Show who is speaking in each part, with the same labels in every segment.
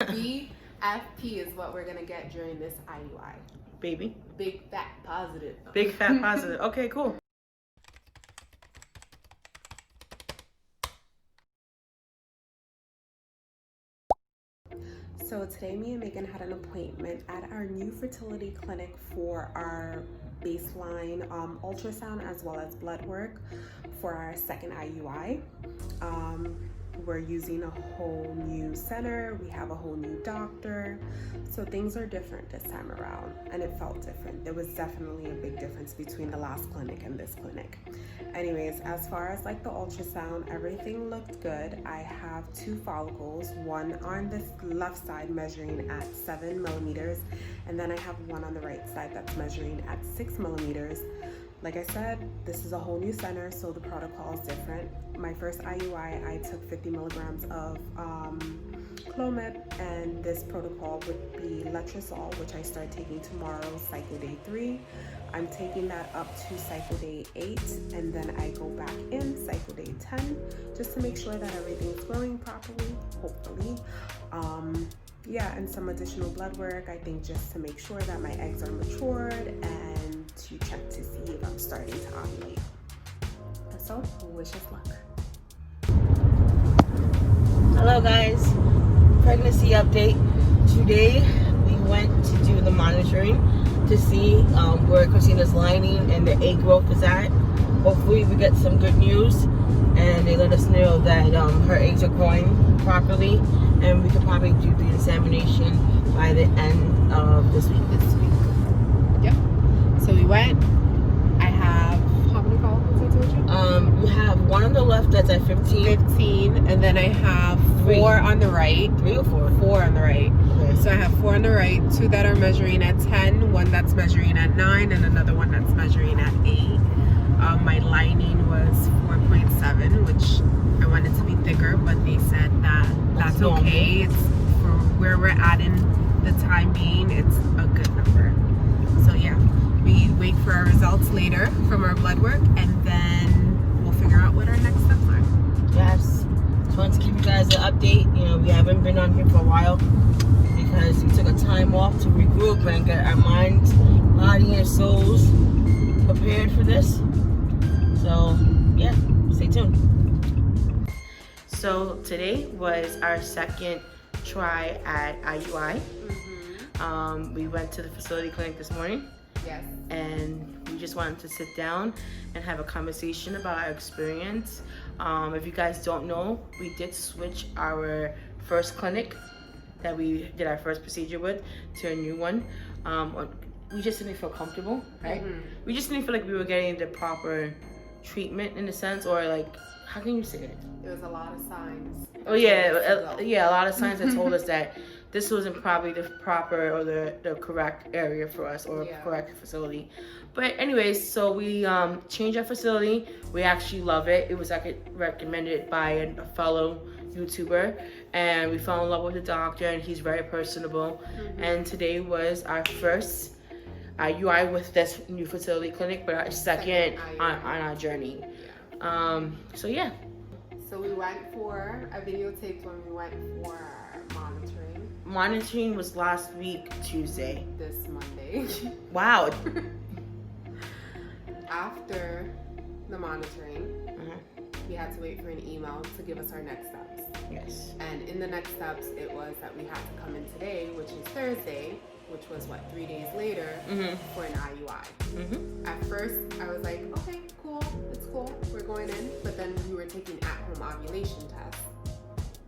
Speaker 1: BFP is what we're gonna get during this IUI.
Speaker 2: Baby.
Speaker 1: Big fat positive.
Speaker 2: Big fat positive. Okay, cool.
Speaker 1: So today me and Megan had an appointment at our new fertility clinic for our baseline ultrasound as well as blood work for our second IUI. We're using a whole new center. We have a whole new doctor. So things are different this time around, and it felt different. There was definitely a big difference between the last clinic and this clinic. Anyways, as far as like the ultrasound, everything looked good. I have 2 follicles, one on the left side measuring at 7 millimeters, and then I have one on the right side that's measuring at 6 millimeters. Like I said, this is a whole new center, so the protocol is different. My first IUI, I took 50 milligrams of Clomid, and this protocol would be letrozole, which I start taking tomorrow, cycle day 3. I'm taking that up to cycle day 8, and then I go back in cycle day 10, just to make sure that everything's growing properly, hopefully. Yeah, and some additional blood work, I think, just to make sure that my eggs are matured and to check to see if I'm starting to ovulate. So, wish us luck.
Speaker 2: Hello guys, pregnancy update. Today we went to do the monitoring to see where Christina's lining and the egg growth is at. Hopefully we get some good news and they let us know that her eggs are growing properly, and we could probably do the examination by the end of this week.
Speaker 1: Yep. So we went. I have, how many follicles I told you?
Speaker 2: You have one on the left that's at
Speaker 1: 15, and then I have 4 on the right.
Speaker 2: 3 or 4?
Speaker 1: 4 on the right.
Speaker 2: Okay.
Speaker 1: So I have 4 on the right, 2 that are measuring at 10, one that's measuring at 9, and another one that's measuring at 8. My lining was 4.7, which I wanted to be thicker, but they said that that's okay. It's for where we're at in the time being, it's a good number. So yeah, we wait for our results later from our blood work, and then we'll figure out what our next steps are.
Speaker 2: Yes. Just wanted to give you guys an update. You know, we haven't been on here for a while because we took a time off to regroup and get our minds, body, and souls prepared for this. So, yeah, stay tuned. So, today was our second try at IUI. We went to the fertility clinic this morning.
Speaker 1: Yes.
Speaker 2: And we just wanted to sit down and have a conversation about our experience. If you guys don't know, we did switch our first clinic that we did our first procedure with to a new one. We just didn't feel comfortable, right? We just didn't feel like we were getting the proper treatment in a sense, or like, how can you say it?
Speaker 1: There was a lot of signs.
Speaker 2: Oh yeah, a lot of signs that told us that this wasn't probably the proper or the correct area for us, or correct facility. But anyways, so we changed our facility. We actually love it. It was recommended by a fellow YouTuber, and we fell in love with the doctor, and he's very personable. And today was our first IUI with this new fertility clinic, but our second on our journey. So yeah.
Speaker 1: So we went for a videotape when we went for monitoring.
Speaker 2: Monitoring was last week, Tuesday.
Speaker 1: This Monday.
Speaker 2: Wow.
Speaker 1: After the monitoring, we had to wait for an email to give us our next steps.
Speaker 2: Yes.
Speaker 1: And in the next steps, it was that we had to come in today, which is Thursday, which was 3 days later, for an IUI. At first, I was like, okay, cool, it's cool, we're going in. But then we were taking at-home ovulation tests,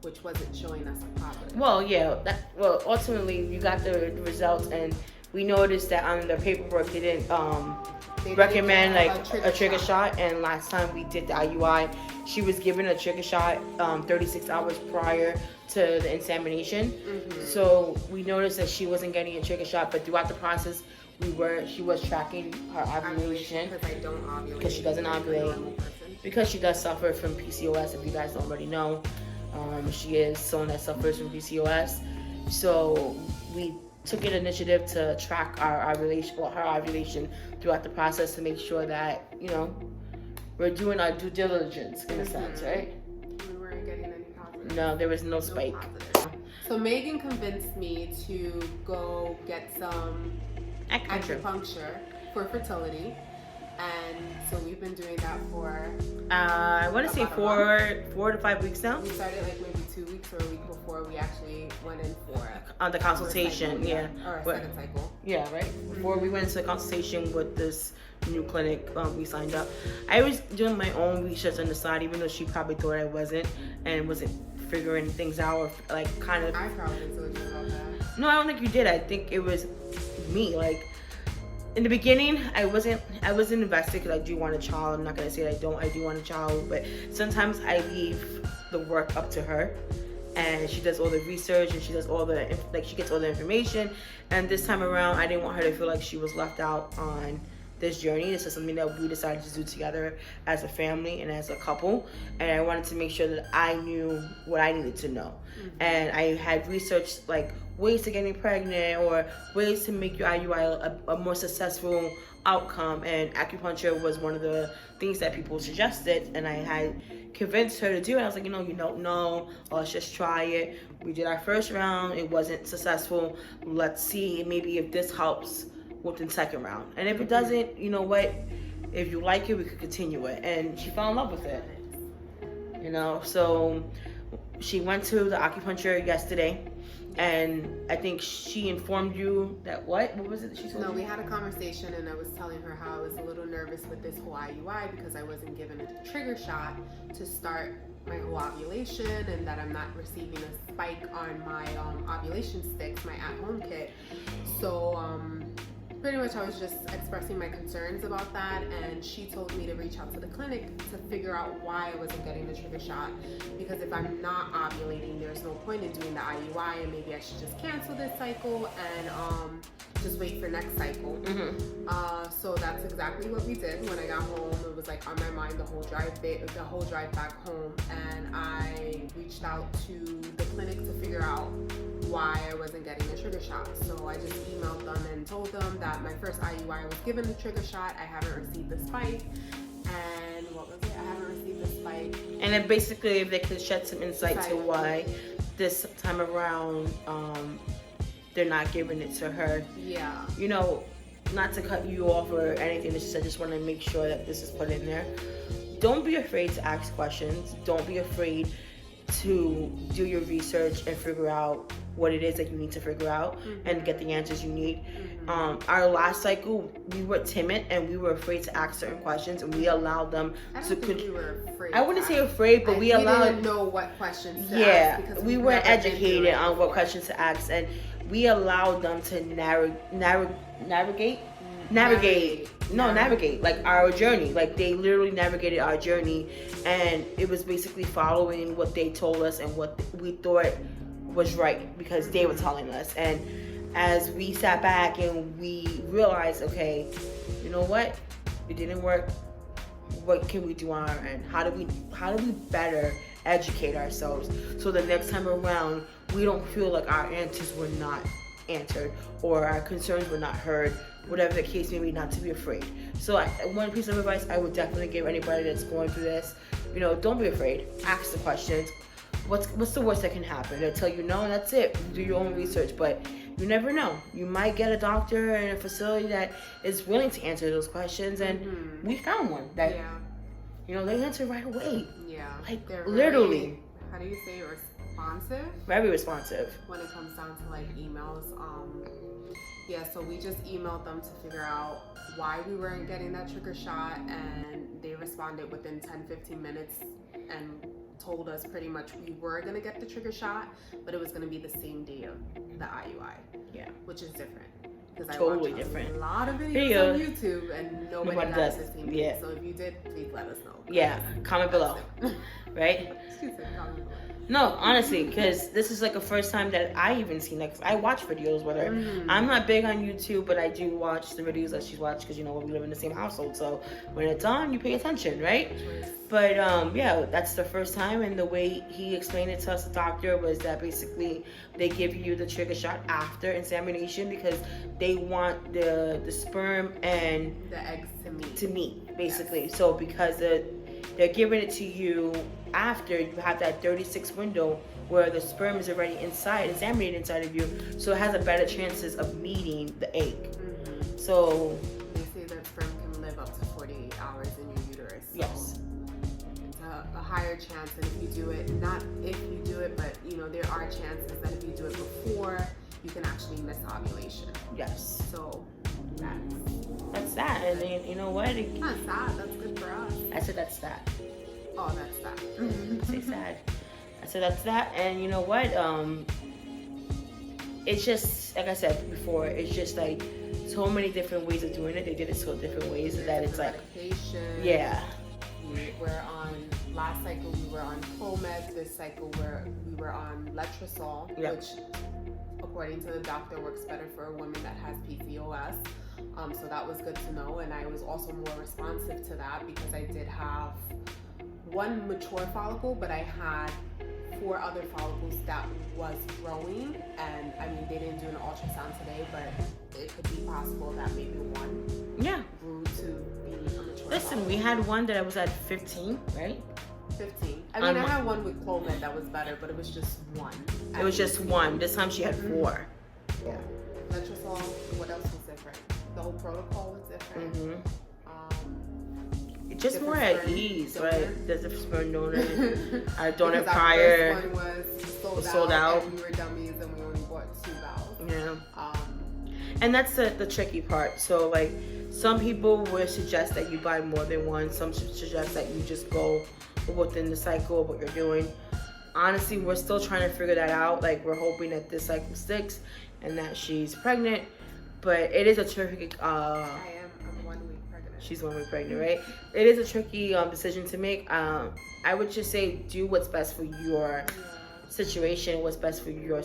Speaker 1: which wasn't showing us a positive.
Speaker 2: Well, yeah. Ultimately, you got the results, and we noticed that on the paperwork they didn't recommend like a trigger shot. And last time we did the IUI, she was given a trigger shot 36 hours prior to the examination. So we noticed that she wasn't getting a trigger shot, but throughout the process, she was tracking her ovulation
Speaker 1: because I don't ovulate.
Speaker 2: Because she doesn't ovulate. Because she does suffer from PCOS, if you guys don't already know. She is someone that suffers from PCOS. So we took an initiative to track her ovulation throughout the process to make sure that, you know, we're doing our due diligence in a sense, right?
Speaker 1: We weren't getting any positive.
Speaker 2: No, there was no spike.
Speaker 1: So Megan convinced me to go get some acupuncture for fertility. And so we've been doing that for
Speaker 2: I want to say 4 to 5 weeks now.
Speaker 1: We started like maybe 2 weeks or a week before we actually went in for
Speaker 2: on the consultation,
Speaker 1: or second cycle.
Speaker 2: Yeah, right. Before we went into the consultation with this new clinic, we signed up. I was doing my own research on the side, even though she probably thought I wasn't figuring things out, or like kind of.
Speaker 1: I probably told you about that.
Speaker 2: No, I don't think you did. I think it was me. Like in the beginning, I wasn't invested because I do want a child. I'm not gonna say that I don't. I do want a child, but sometimes I leave the work up to her, and she does all the research and she does all the she gets all the information. And this time around, I didn't want her to feel like she was left out on this journey. This is something that we decided to do together as a family and as a couple, and I wanted to make sure that I knew what I needed to know. And I had researched like ways to getting pregnant or ways to make your IUI a more successful outcome, and acupuncture was one of the things that people suggested, and I had convinced her to do it. I was like, you don't know, let's just try it. We did our first round, it wasn't successful. Let's see maybe if this helps with the second round, and if it doesn't, you know what, if you like it, we could continue it. And she fell in love with it, so she went to the acupuncture yesterday, and I think she informed you that what was it that she told you?
Speaker 1: No, we had a conversation, and I was telling her how I was a little nervous with this whole IUI because I wasn't given a trigger shot to start my whole ovulation, and that I'm not receiving a spike on my ovulation sticks, my at-home kit. So pretty much I was just expressing my concerns about that, and she told me to reach out to the clinic to figure out why I wasn't getting the trigger shot, because if I'm not ovulating, there's no point in doing the IUI, and maybe I should just cancel this cycle and just wait for next cycle. So that's exactly what we did. When I got home, it was like on my mind the whole drive back home, and I reached out to the clinic to figure out why I wasn't getting the trigger shot. So I just emailed them and told them that my first IUI was given the trigger shot. I haven't received the spike, and what was it? I haven't received the spike.
Speaker 2: And then basically, if they could shed some insight to why this time around they're not giving it to her.
Speaker 1: Yeah.
Speaker 2: Not to cut you off or anything. I just want to make sure that this is put in there. Don't be afraid to ask questions. Don't be afraid to do your research and figure out what it is that you need to figure out and get the answers you need. Our last cycle, we were timid and we were afraid to ask certain questions, and we allowed them to.
Speaker 1: We were afraid.
Speaker 2: I wouldn't say afraid, but we allowed.
Speaker 1: We didn't know what questions to ask.
Speaker 2: Because we weren't educated on what questions to ask, and we allowed them to navigate like our journey. Like they literally navigated our journey, and it was basically following what they told us and what we thought was right because they were telling us. And as we sat back and we realized, okay, you know what, it didn't work, what can we do on our end? How do we better educate ourselves so the next time around we don't feel like our answers were not answered or our concerns were not heard, whatever the case may be, not to be afraid. So one piece of advice I would definitely give anybody that's going through this, don't be afraid. Ask the questions. What's the worst that can happen? They'll tell you no, and that's it. Do your own research, but you never know. You might get a doctor in a facility that is willing to answer those questions, and we found one that, they answer right away.
Speaker 1: Yeah,
Speaker 2: like
Speaker 1: they're
Speaker 2: literally.
Speaker 1: How do you say responsive?
Speaker 2: Very responsive.
Speaker 1: When it comes down to like emails, so we just emailed them to figure out why we weren't getting that trigger shot, and they responded within 10-15 minutes and told us pretty much we were going to get the trigger shot, but it was going to be the same day of the IUI. Yeah. Which is different. Because
Speaker 2: totally
Speaker 1: I watch
Speaker 2: different.
Speaker 1: a lot of videos on YouTube and nobody does the same thing. So if you did, please let us know.
Speaker 2: Yeah, comment below. Right?
Speaker 1: She said comment below.
Speaker 2: No, honestly, because this is like the first time that I even seen that. Cause I watch videos with her. I'm not big on YouTube, but I do watch the videos that she's watched because we live in the same household. So when it's on, you pay attention, right? But that's the first time, and the way he explained it to us, the doctor, was that basically they give you the trigger shot after insemination because they want the sperm and
Speaker 1: the eggs
Speaker 2: to meet, basically. Yes. So because they're giving it to you after, you have that 36 window where the sperm is already inside, it's embryo inside of you, so it has a better chances of meeting the egg. So
Speaker 1: they say that sperm can live up to 48 hours in your uterus. So
Speaker 2: yes,
Speaker 1: it's a higher chance, and if you do it, not if you do it, but you know, there are chances that if you do it before, you can actually miss ovulation.
Speaker 2: Yes.
Speaker 1: So
Speaker 2: that's that. And then you know what?
Speaker 1: That's sad. That's good for us.
Speaker 2: I said that's that.
Speaker 1: Oh, that's that.
Speaker 2: Say sad. I said that's that. And you know what? It's just like I said before. It's just like so many different ways of doing it. They did it so different ways that it's like
Speaker 1: medication.
Speaker 2: Yeah.
Speaker 1: We were on last cycle. We were on Clomid. This cycle we were on letrozole, which, according to the doctor, works better for a woman that has PCOS. So that was good to know, and I was also more responsive to that because I did have one mature follicle, but I had 4 other follicles that was growing, and I mean, they didn't do an ultrasound today, but it could be possible that maybe one grew to be a mature
Speaker 2: Listen,
Speaker 1: follicle.
Speaker 2: we had one that was at 15, right?
Speaker 1: 15. I mean, I had one with Clomid that was better, but it was just one.
Speaker 2: It was just one. This time she had 4.
Speaker 1: Yeah. Letrozole, what else was different? The whole protocol was different.
Speaker 2: Just more at ease,
Speaker 1: donor.
Speaker 2: right? There's a sperm donor. Our donor
Speaker 1: Because
Speaker 2: prior
Speaker 1: our first one was
Speaker 2: sold out.
Speaker 1: and we were dummies and we only bought 2 valves.
Speaker 2: Yeah. And that's the tricky part. So like some people would suggest that you buy more than one. Some suggest that you just go within the cycle of what you're doing. Honestly, we're still trying to figure that out. Like we're hoping that this cycle sticks and that she's pregnant. But it is a tricky.
Speaker 1: I'm 1 week pregnant.
Speaker 2: She's 1 week pregnant, right? It is a tricky decision to make. I would just say do what's best for your situation, what's best for your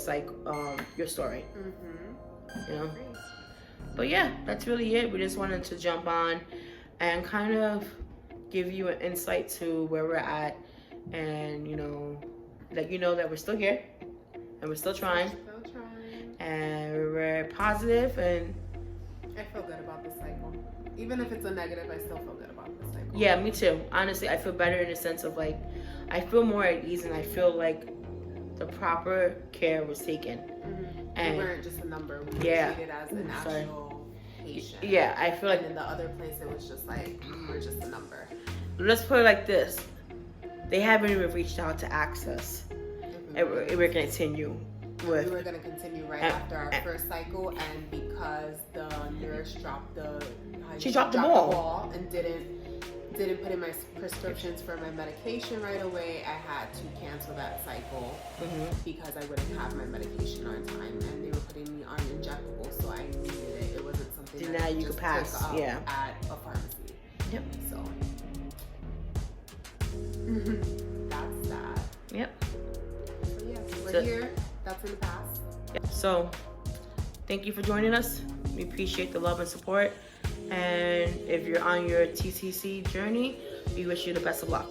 Speaker 2: your story. You know. But yeah, that's really it. We just wanted to jump on and kind of give you an insight to where we're at, and you know, let you know that we're still here and we're still trying. And we're positive, and
Speaker 1: I feel good about this cycle. Even if it's a negative, I still feel good about this cycle.
Speaker 2: Yeah, me too. Honestly, I feel better in the sense of like, I feel more at ease, and I feel like the proper care was taken. And
Speaker 1: we weren't just a number. We were treated as an actual patient.
Speaker 2: Yeah, I feel like
Speaker 1: in the other place, it was just like we were just a number.
Speaker 2: Let's put it like this: they haven't even reached out to access, and we're gonna continue.
Speaker 1: We were going to continue right after our first cycle, and because the nurse dropped the ball and didn't put in my prescriptions for my medication right away, I had to cancel that cycle because I wouldn't have my medication on time, and they were putting me on injectables, so I needed it. It wasn't something that
Speaker 2: you could pass
Speaker 1: pick up at a pharmacy.
Speaker 2: Yep.
Speaker 1: So that's that.
Speaker 2: Yep.
Speaker 1: So yeah, we're here. That's in the past.
Speaker 2: So, thank you for joining us. We appreciate the love and support. And if you're on your TTC journey, we wish you the best of luck.